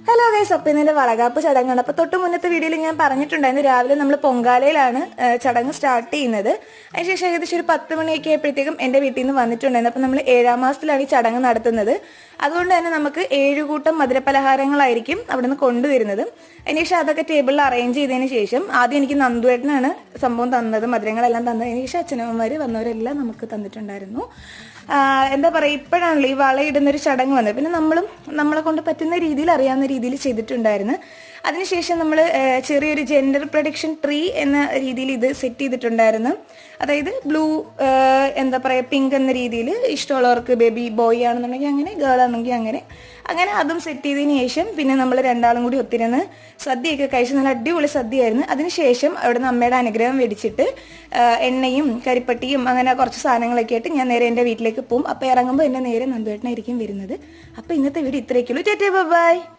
Hello guys, അപ്പം ഇന്നലെ വളകാപ്പ് ചടങ്ങാണ്. അപ്പോൾ തൊട്ട് മുന്നത്തെ വീഡിയോയിൽ ഞാൻ പറഞ്ഞിട്ടുണ്ടായിരുന്നു രാവിലെ നമ്മൾ പൊങ്കാലയിലാണ് ചടങ്ങ് സ്റ്റാർട്ട് ചെയ്യുന്നത്. അതിനുശേഷം ഏകദേശം ഒരു 10 മണിയൊക്കെ ആയപ്പോഴത്തേക്കും എൻ്റെ വീട്ടിൽ നിന്ന് വന്നിട്ടുണ്ടായിരുന്നു. അപ്പോൾ നമ്മൾ 7ാം മാസത്തിലാണ് ഈ ചടങ്ങ് നടത്തുന്നത്. അതുകൊണ്ട് തന്നെ നമുക്ക് 7 കൂട്ടം മധുരപലഹാരങ്ങളായിരിക്കും അവിടെ നിന്ന് കൊണ്ടുവരുന്നത്. അതിനുശേഷം അതൊക്കെ ടേബിളിൽ അറേഞ്ച് ചെയ്തതിന് ശേഷം ആദ്യം എനിക്ക് നന്ദുവേട്ടനാണ് സംഭവം തന്നത്, മധുരങ്ങളെല്ലാം തന്നത്. അതിനുശേഷം അച്ഛനമ്മമാർ വന്നവരെല്ലാം നമുക്ക് തന്നിട്ടുണ്ടായിരുന്നു. എന്താ പറയുക, ഇപ്പോഴാണല്ലോ ഈ വളയിടുന്നൊരു ചടങ്ങ് വന്നത്. പിന്നെ നമ്മളെ കൊണ്ട് പറ്റുന്ന രീതിയിൽ അറിയാവുന്ന രീതിയിൽ ചെയ്തിട്ടുണ്ടായിരുന്നു. അതിനുശേഷം നമ്മൾ ചെറിയൊരു ജെൻഡർ പ്രൊഡിക്ഷൻ ട്രീ എന്ന രീതിയിൽ ഇത് സെറ്റ് ചെയ്തിട്ടുണ്ടായിരുന്നു. അതായത് ബ്ലൂ, എന്താ പറയുക, പിങ്ക് എന്ന രീതിയിൽ ഇഷ്ടമുള്ളവർക്ക് ബേബി ബോയ് ആണെന്നുണ്ടെങ്കിൽ അങ്ങനെ, ഗേൾ ആണെങ്കിൽ അങ്ങനെ അതും സെറ്റ് ചെയ്തതിന് ശേഷം പിന്നെ നമ്മൾ രണ്ടാളും കൂടി ഒത്തിരുന്ന് സദ്യയൊക്കെ കഴിച്ച് നല്ല അടിപൊളി സദ്യയായിരുന്നു. അതിനുശേഷം അവിടെ നിന്ന് അമ്മയുടെ അനുഗ്രഹം മേടിച്ചിട്ട് എണ്ണയും കരിപ്പട്ടിയും അങ്ങനെ കുറച്ച് സാധനങ്ങളൊക്കെ ആയിട്ട് ഞാൻ നേരെ എൻ്റെ വീട്ടിലേക്ക് പോകും. അപ്പോൾ ഇറങ്ങുമ്പോൾ എൻ്റെ നേരെ നന്ദുവേട്ടനായിരിക്കും വരുന്നത്. അപ്പോൾ ഇന്നത്തെ വീഡിയോ ഇത്രയൊക്കെയുള്ളൂ. ബൈ.